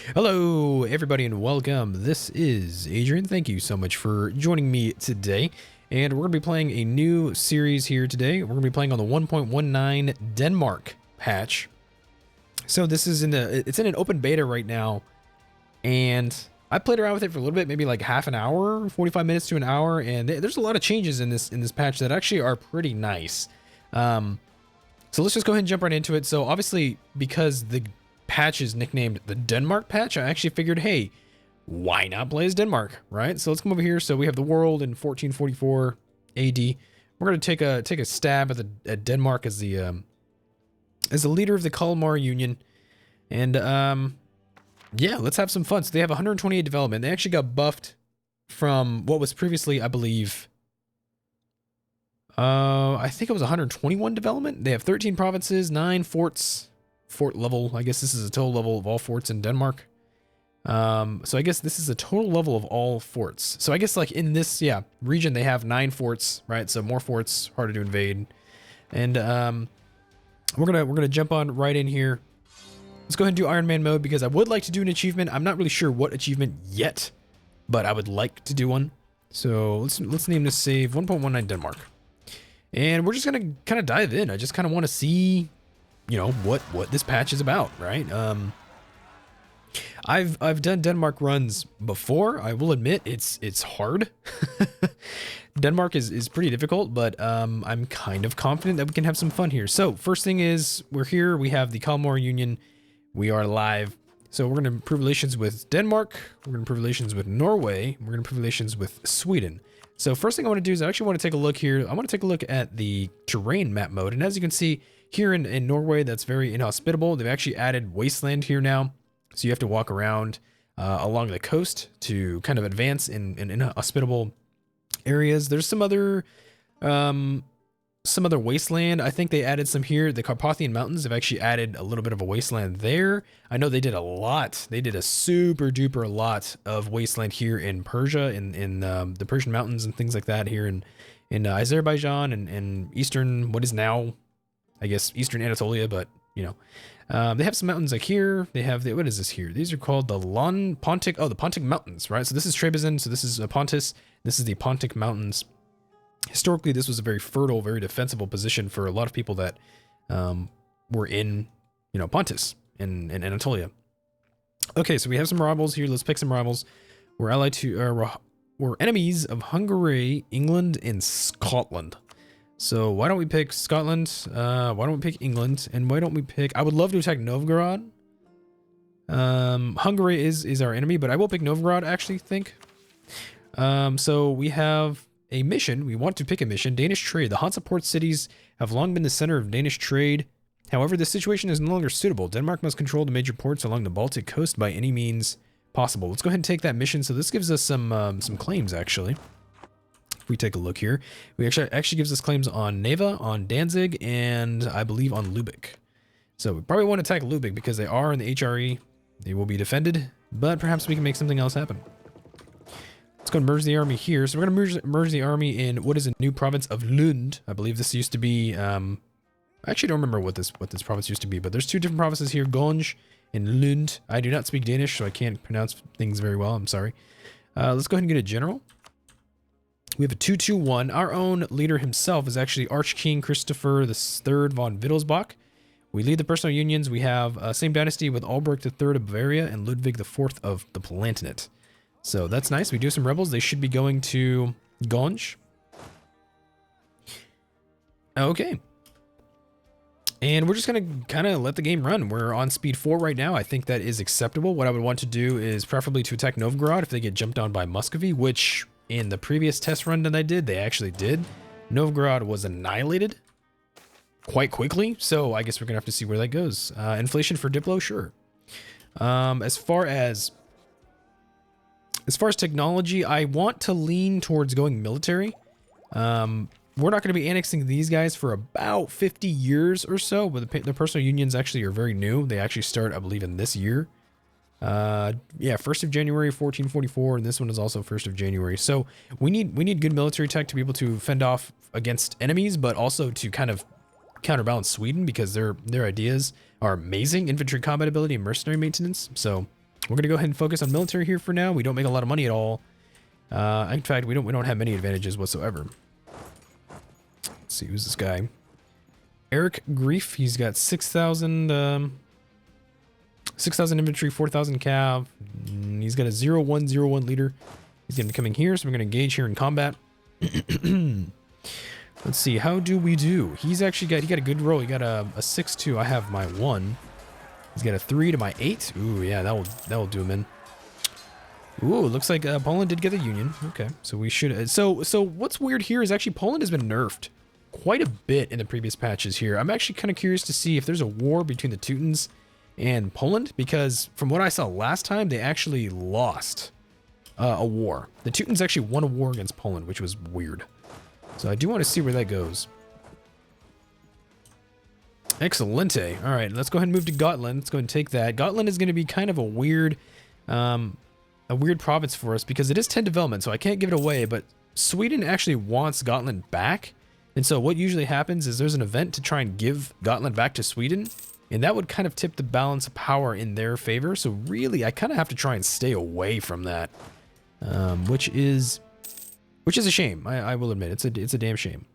Hello, everybody, and welcome. This is Adrian. Thank you so much for joining me today. And we're going to be playing a new series here today. We're going to be playing on the 1.19 Denmark patch. So this is it's in an open beta right now. And I played around with it for a little bit, maybe like half an hour, 45 minutes to an hour. And there's a lot of changes in this patch that actually are pretty nice. So let's just go ahead and jump right into it. So obviously, because the patch is nicknamed the Denmark patch, I actually figured, hey, why not play as Denmark, right? So let's come over here. So we have the world in 1444 AD. We're going to take a stab at Denmark as the leader of the Kalmar Union, and yeah, let's have some fun. So they have 128 development. They actually got buffed from what was previously, I believe, I think it was 121 development. They have 13 provinces, 9 forts. Fort level. I guess this is a total level of all forts in Denmark. So I guess this is a total level of all forts. So I guess like in this, region, they have 9 forts, right? So more forts, harder to invade. And we're gonna jump on right in here. Let's go ahead and do Iron Man mode because I would like to do an achievement. I'm not really sure what achievement yet, but I would like to do one. So let's name this save 1.19 Denmark. And we're just gonna kind of dive in. I just kind of want to see, you know, what this patch is about, right? I've done Denmark runs before. I will admit it's hard. Denmark is pretty difficult, but I'm kind of confident that we can have some fun here. So first thing is we're here. We have the Kalmar Union. We are live. So we're going to improve relations with Denmark. We're going to improve relations with Norway. We're going to improve relations with Sweden. So first thing I want to do is I actually want to take a look here. I want to take a look at the terrain map mode. And as you can see here in Norway, that's very inhospitable. They've actually added wasteland here now. So you have to walk around along the coast to kind of advance in inhospitable areas. There's some other wasteland. I think they added some here. The Carpathian Mountains have actually added a little bit of a wasteland there. I know they did a lot. They did a super duper lot of wasteland here in Persia, in the Persian mountains and things like that here in Azerbaijan and eastern, what is now, I guess, eastern Anatolia, but you know, they have some mountains like here. They have what is this here? These are called the Pontic. Oh, the Pontic Mountains, right? So this is Trebizond. So this is Pontus. This is the Pontic Mountains. Historically, this was a very fertile, very defensible position for a lot of people that were in, you know, Pontus and Anatolia. Okay, so we have some rivals here. Let's pick some rivals. We're allied to, we're enemies of Hungary, England, and Scotland. So why don't we pick Scotland? Why don't we pick England? And why don't we pick? I would love to attack Novgorod. Hungary is our enemy, but I will pick Novgorod. Actually, think. So we have a mission. We want to pick a mission. Danish trade. The Hansa port cities have long been the center of Danish trade. However, this situation is no longer suitable. Denmark must control the major ports along the Baltic coast by any means possible. Let's go ahead and take that mission. So this gives us some claims, actually. If we take a look here, we actually gives us claims on Neva, on Danzig, and I believe on Lübeck. So we probably want to attack Lübeck because they are in the HRE. They will be defended, but perhaps we can make something else happen. Let's go and merge the army here. So we're going to merge the army in what is a new province of Lund. I believe this used to be, I actually don't remember what this province used to be, but there's 2 different provinces here, Gonj and Lund. I do not speak Danish, so I can't pronounce things very well. I'm sorry. Let's go ahead and get a general. We have a 2-2-1. Our own leader himself is actually Archking Christopher III von Wittelsbach. We lead the personal unions. We have same dynasty with Albrecht III of Bavaria and Ludwig IV of the Palatinate. So that's nice. We do have some rebels. They should be going to Gonj. Okay. And we're just going to kind of let the game run. We're on speed 4 right now. I think that is acceptable. What I would want to do is preferably to attack Novgorod if they get jumped on by Muscovy, which in the previous test run that I did, they actually did. Novgorod was annihilated quite quickly. So I guess we're going to have to see where that goes. Inflation for Diplo, sure. As far as technology, I want to lean towards going military. We're not going to be annexing these guys for about 50 years or so, but the personal unions actually are very new. They actually start, I believe, in this year. Yeah, 1st of January 1444, and this one is also 1st of January. So we need good military tech to be able to fend off against enemies, but also to kind of counterbalance Sweden because their ideas are amazing: infantry combat ability and mercenary maintenance. So We're gonna go ahead and focus on military here for now. We don't make a lot of money at all. In fact, we don't have many advantages whatsoever. Let's see, who's this guy? Eric Grief. He's got 6,000 infantry, 4,000 cav. He's got a 0101 leader. He's gonna be coming here, so we're gonna engage here in combat. Let's see, how do we do? He got a good roll. He got a 6-2. I have my 1. He's got a 3 to my 8. Ooh, yeah, that will do him in. Ooh, looks like Poland did get a union. Okay, so we should. So what's weird here is actually Poland has been nerfed quite a bit in the previous patches here. I'm actually kind of curious to see if there's a war between the Teutons and Poland, because from what I saw last time, they actually lost a war. The Teutons actually won a war against Poland, which was weird. So I do want to see where that goes. Excelente. All right, let's go ahead and move to Gotland. Let's go ahead and take that. Gotland is going to be kind of a weird province for us because it is 10 development, so I can't give it away, but Sweden actually wants Gotland back. And so what usually happens is there's an event to try and give Gotland back to Sweden, and that would kind of tip the balance of power in their favor. So really, I kind of have to try and stay away from that, which is a shame. I will admit, it's a damn shame.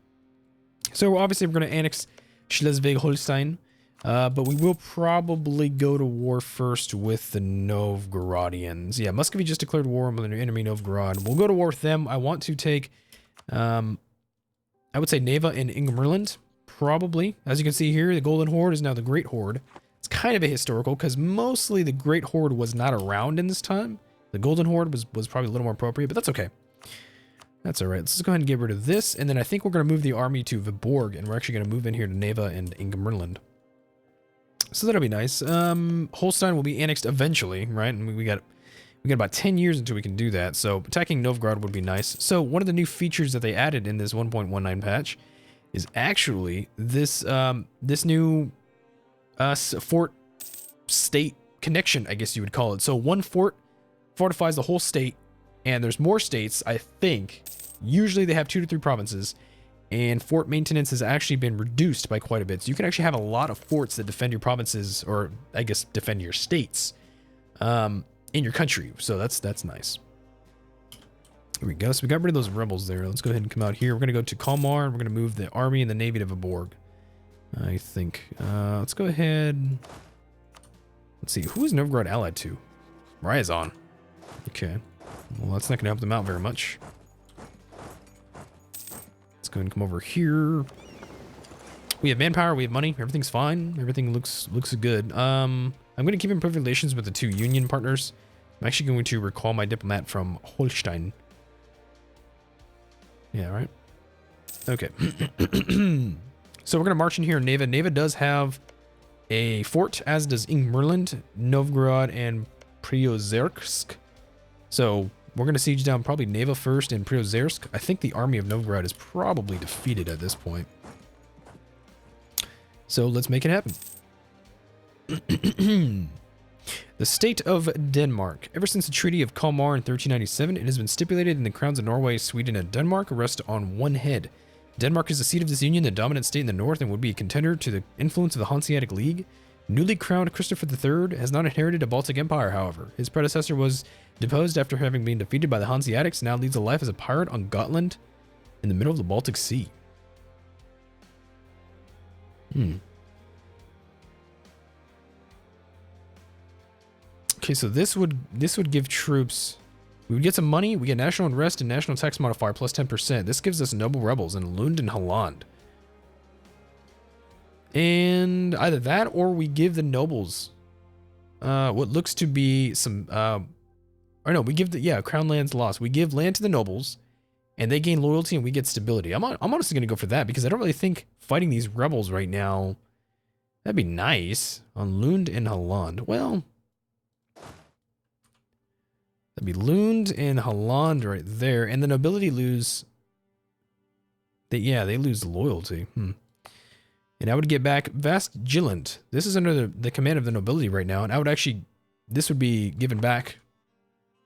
So obviously we're going to annex Schleswig-Holstein, but we will probably go to war first with the Novgorodians. Yeah, Muscovy just declared war on the enemy Novgorod. We'll go to war with them. I want to take, I would say Neva and Ingermerland, probably. As you can see here, the Golden Horde is now the Great Horde. It's kind of a historical, because mostly the Great Horde was not around in this time. The Golden Horde was probably a little more appropriate, but that's okay. That's all right. Let's just go ahead and get rid of this. And then I think we're going to move the army to Viborg, and we're actually going to move in here to Neva and Ingermerland. So that'll be nice. Holstein will be annexed eventually, right? And we got about 10 years until we can do that. So attacking Novgorod would be nice. So one of the new features that they added in this 1.19 patch is actually this this new fort state connection, I guess you would call it. So one fort fortifies the whole state, and there's more states, I think. Usually they have 2 to 3 provinces, and fort maintenance has actually been reduced by quite a bit. So you can actually have a lot of forts that defend your provinces, or I guess defend your states in your country. So that's nice. Here we go. So we got rid of those rebels there. Let's go ahead and come out here. We're going to go to Kalmar, and we're going to move the army and the navy to Viborg, I think. Let's go ahead. Let's see. Who is Novgorod allied to? Ryazan. Okay. Well, that's not going to help them out very much. Let's go ahead and come over here. We have manpower. We have money. Everything's fine. Everything looks good. I'm going to keep in perfect relations with the 2 union partners. I'm actually going to recall my diplomat from Holstein. Yeah, right. Okay. So we're going to march in here in Neva. Neva does have a fort, as does Ingermerland, Novgorod, and Priozersk. So we're going to siege down probably Neva first and Priozersk. I think the army of Novgorod is probably defeated at this point. So let's make it happen. The state of Denmark. Ever since the Treaty of Kalmar in 1397, it has been stipulated in the crowns of Norway, Sweden, and Denmark rest on one head. Denmark is the seat of this union, the dominant state in the north, and would be a contender to the influence of the Hanseatic League. Newly crowned Christopher III has not inherited a Baltic empire, however. His predecessor was deposed after having been defeated by the Hanseatics, now leads a life as a pirate on Gotland in the middle of the Baltic Sea. Okay, so this would give troops. We would get some money. We get national unrest and national tax modifier plus 10%. This gives us noble rebels in Lund and Holland. And either that, or we give the nobles what looks to be some or no, we give the crown lands lost. We give land to the nobles, and they gain loyalty, and we get stability. I'm honestly gonna go for that because I don't really think fighting these rebels right now, that'd be nice on Lund and Holland. Well, that'd be Lund and Holland right there, and the nobility lose. They lose loyalty. And I would get back Vast Gilland. This is under the command of the nobility right now, and I would actually, this would be given back,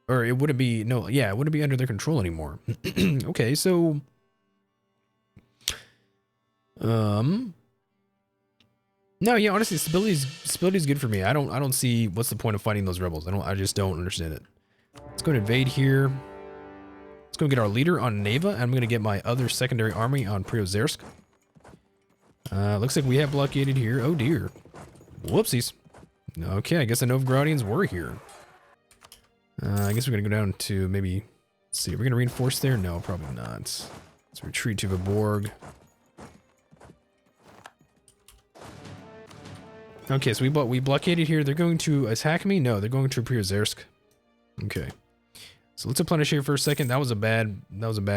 or it wouldn't be, no, yeah, it wouldn't be under their control anymore. Okay, so, No, yeah, honestly, stability's good for me. I don't see what's the point of fighting those rebels. I just don't understand it. Let's go and invade here. Let's go get our leader on Neva, and I'm gonna get my other secondary army on Priozersk. Looks like we have blockaded here. Oh dear. Whoopsies. Okay, I guess the Novgorodians were here. I guess we're gonna go down to maybe, let's see, are we gonna reinforce there? No, probably not. Let's retreat to Viborg. Okay, so we blockaded here. They're going to attack me? No, they're going to Priozersk. Okay. So let's replenish here for a second. That was a bad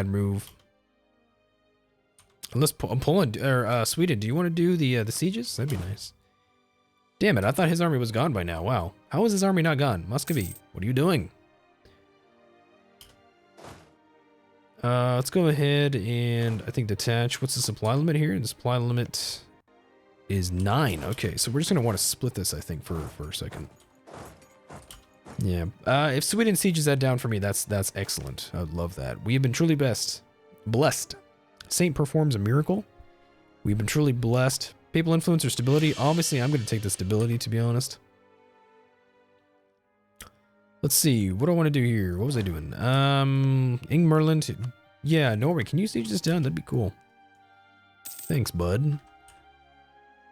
move. Unless Poland or Sweden, do you want to do the sieges? That'd be nice. Damn it, I thought his army was gone by now. Wow. How is his army not gone? Muscovy, what are you doing? Let's go ahead and I think detach. What's the supply limit here? The supply limit is 9. Okay, so we're just going to want to split this, I think, for a second. Yeah. If Sweden sieges that down for me, that's excellent. I would love that. We have been truly blessed. Saint performs a miracle. We've been truly blessed. Papal influence or stability? Obviously, I'm going to take the stability, to be honest. Let's see. What do I want to do here? What was I doing? Ingmerland. Yeah, Norway. Can you siege this down? That'd be cool. Thanks, bud.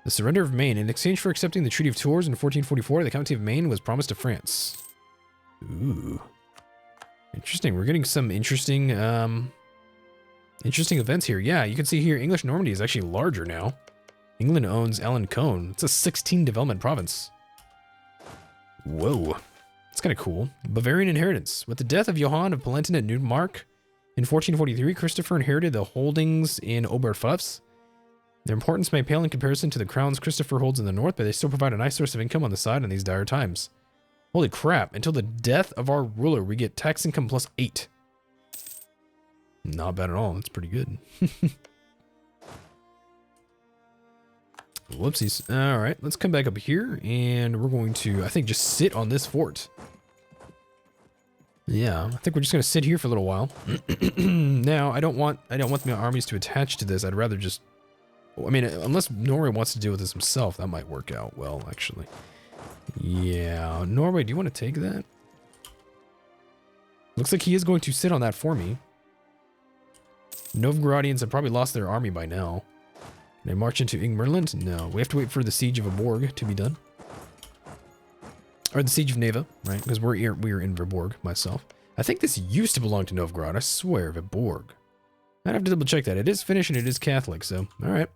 The surrender of Maine. In exchange for accepting the Treaty of Tours in 1444, the County of Maine was promised to France. Ooh. Interesting. We're getting some interesting events here. Yeah, you can see here English Normandy is actually larger now. England owns Alencon. It's a 16 development province. Whoa. It's kind of cool. Bavarian inheritance. With the death of Johann of Palentin at Newmark in 1443, Christopher inherited the holdings in Oberpfalz. Their importance may pale in comparison to the crowns Christopher holds in the north, but they still provide a nice source of income on the side in these dire times. Holy crap. Until the death of our ruler, we get tax income plus 8. Not bad at all. That's pretty good. Whoopsies. All right, let's come back up here, and we're going to, I think, just sit on this fort. Yeah, I think we're just going to sit here for a little while. Now, I don't want my armies to attach to this. I'd rather just, I mean, unless Norway wants to deal with this himself, that might work out well, actually. Yeah, Norway, do you want to take that? Looks like he is going to sit on that for me. Novgorodians have probably lost their army by now. Can I march into Ingmerland? No. We have to wait for the siege of Viborg to be done. Or the siege of Neva, right? Because we're in Viborg, myself. I think this used to belong to Novgorod. I swear, Viborg. I'd have to double check that. It is Finnish and it is Catholic, so alright.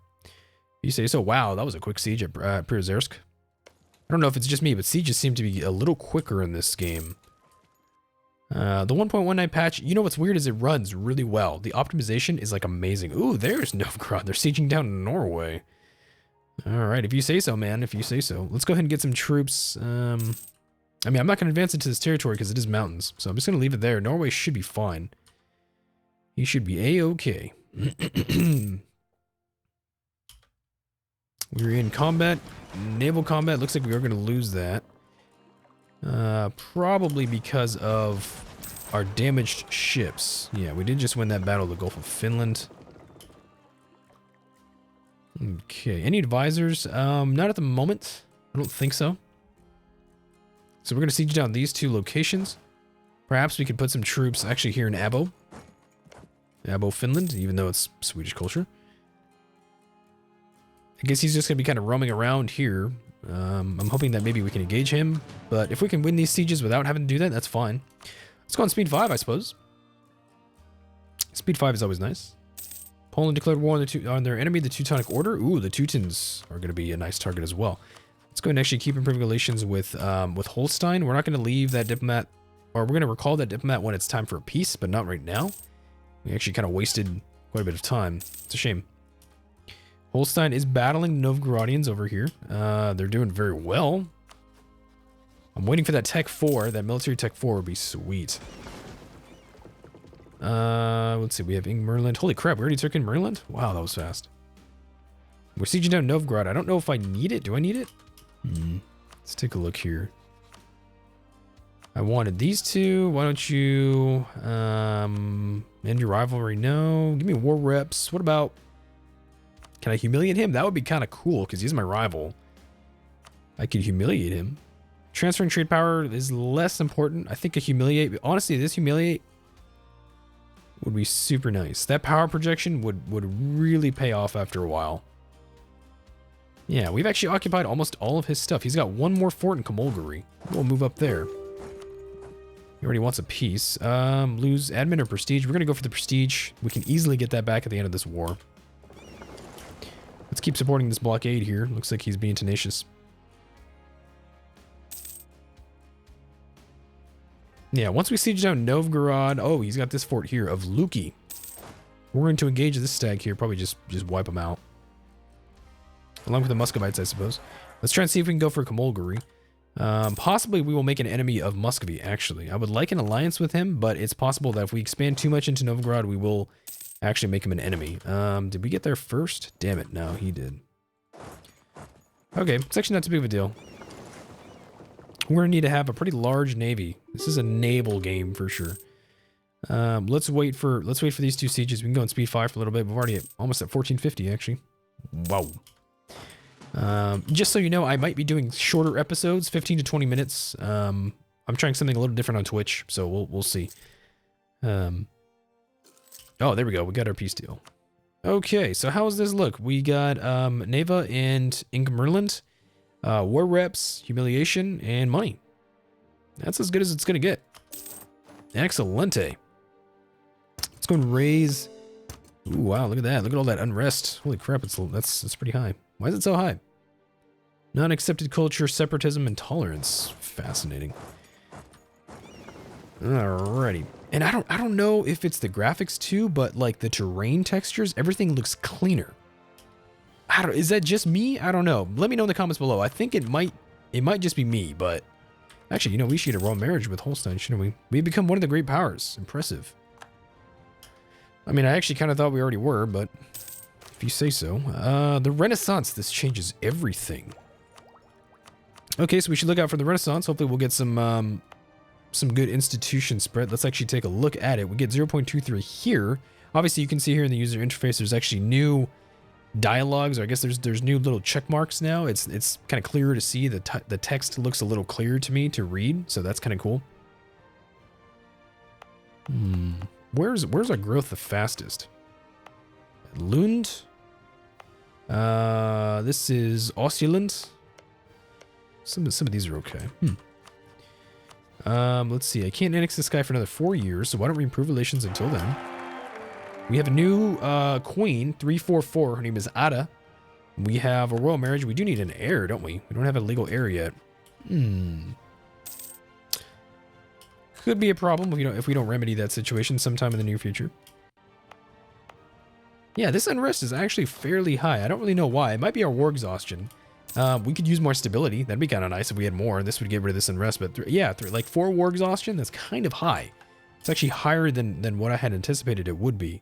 You say so. Wow, that was a quick siege at Priozersk. I don't know if it's just me, but sieges seem to be a little quicker in this game. The 1.19 patch, you know what's weird is it runs really well. The optimization is like amazing. Ooh, there's Novgorod. They're sieging down Norway. Alright, if you say so, man. If you say so. Let's go ahead and get some troops. I mean, I'm not going to advance into this territory because it is mountains. So I'm just going to leave it there. Norway should be fine. He should be A-okay. We're in combat. Naval combat. Looks like we are going to lose that. Probably because of our damaged ships. Yeah, we did just win that battle of the Gulf of Finland. Okay, any advisors? Not at the moment. I don't think so. So we're going to siege down these two locations. Perhaps we could put some troops actually here in Abo. Abo, Finland, even though it's Swedish culture. I guess he's just going to be kind of roaming around here. I'm hoping that maybe we can engage him, but if we can win these sieges without having to do that, that's fine. Let's go on speed 5, I suppose. Speed 5 is always nice. Poland declared war on their enemy, the Teutonic Order. Ooh, the Teutons are going to be a nice target as well. Let's go and actually keep improving relations with Holstein. We're not going to leave that diplomat, or we're going to recall that diplomat when it's time for a peace, but not right now. We actually kind of wasted quite a bit of time. It's a shame. Holstein is battling Novgorodians over here. They're doing very well. I'm waiting for that Tech 4. That military Tech 4 would be sweet. Let's see. We have Ingmerland. Holy crap, we already took in Merland? Wow, that was fast. We're sieging down Novgorod. I don't know if I need it. Do I need it? Let's take a look here. I wanted these two. Why don't you... end your rivalry? No. Give me war reps. What about... Can I humiliate him? That would be kind of cool because he's my rival. I could humiliate him. Transferring trade power is less important. I think a humiliate, honestly, this humiliate would be super nice. That power projection would really pay off after a while. Yeah, we've actually occupied almost all of his stuff. He's got one more fort in Kamolgari. We'll move up there. He already wants a piece. Lose admin or prestige. We're going to go for the prestige. We can easily get that back at the end of this war. Let's keep supporting this blockade here. Looks like he's being tenacious. Yeah, once we siege down Novgorod... Oh, he's got this fort here of Luki. We're going to engage this stag here. Probably just wipe him out. Along with the Muscovites, I suppose. Let's try and see if we can go for Kamolgari. Possibly we will make an enemy of Muscovy, actually. I would like an alliance with him, but it's possible that if we expand too much into Novgorod, we will actually make him an enemy. Did we get there first? Damn it, no, he did. Okay, it's actually not too big of a deal. We're gonna need to have a pretty large navy. This is a naval game for sure. Let's wait for these two sieges. We can go on speed 5 for a little bit. We're already almost at 1450 actually. Wow. Just so you know, I might be doing shorter episodes, 15 to 20 minutes. I'm trying something a little different on Twitch, so we'll see. Oh, there we go. We got our peace deal. Okay, so how does this look? We got Neva and Ingemerland, war reps, humiliation, and money. That's as good as it's gonna get. Excelente. Let's go and raise. Ooh, wow, look at that. Look at all that unrest. Holy crap, that's pretty high. Why is it so high? Non-accepted culture, separatism, and tolerance. Fascinating. Alrighty. And I don't know if it's the graphics too, but like the terrain textures, everything looks cleaner. Is that just me? I don't know. Let me know in the comments below. I think it might just be me, but actually, you know, we should get a royal marriage with Holstein, shouldn't we? We've become one of the great powers. Impressive. I mean, I actually kind of thought we already were, but if you say so. The Renaissance, this changes everything. Okay, so we should look out for the Renaissance. Hopefully we'll get some good institution spread. Let's actually take a look at it. We get 0.23 here. Obviously, you can see here in the user interface, there's actually new dialogues, or I guess there's new little check marks now. It's kind of clearer to see. The text looks a little clearer to me to read, so that's kind of cool. Where's our growth the fastest? Lund. This is Ossuland. Some of these are okay. Let's see. I can't annex this guy for another 4 years, so why don't we improve relations until then? We have a new queen, 344. Her name is Ada. We have a royal marriage. We do need an heir, don't we? We don't have a legal heir yet. Could be a problem if we don't remedy that situation sometime in the near future. Yeah, this unrest is actually fairly high. I don't really know why. It might be our war exhaustion. We could use more stability. That'd be kind of nice if we had more. This would get rid of this unrest. But like 4 war exhaustion, that's kind of high. It's actually higher than what I had anticipated it would be.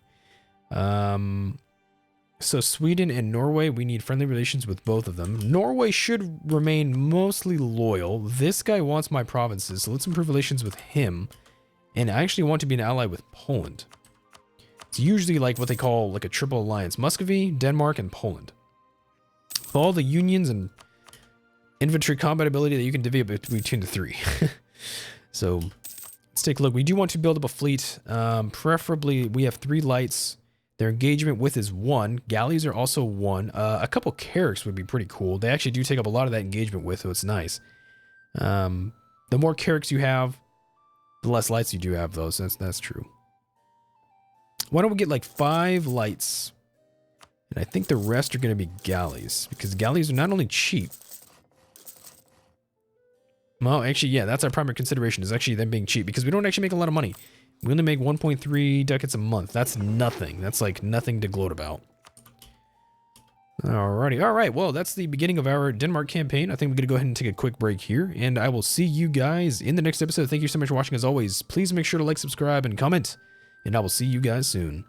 So Sweden and Norway, we need friendly relations with both of them. Norway should remain mostly loyal. This guy wants my provinces, so let's improve relations with him. And I actually want to be an ally with Poland. It's usually like what they call like a triple alliance. Muscovy, Denmark, and Poland. With all the unions and infantry combat ability that you can divvy up between the 3. So let's take a look. We do want to build up a fleet. Preferably, we have 3 lights. Their engagement width is 1. Galleys are also 1. A couple carracks would be pretty cool. They actually do take up a lot of that engagement width, so it's nice. The more carracks you have, the less lights you do have, though. So that's true. Why don't we get like 5 lights? And I think the rest are going to be galleys, because galleys are not only cheap. Well, actually, yeah, that's our primary consideration, is actually them being cheap, because we don't actually make a lot of money. We only make 1.3 ducats a month. That's nothing. That's like nothing to gloat about. Alrighty. Alright, well, that's the beginning of our Denmark campaign. I think we're going to go ahead and take a quick break here, and I will see you guys in the next episode. Thank you so much for watching as always. Please make sure to like, subscribe, and comment, and I will see you guys soon.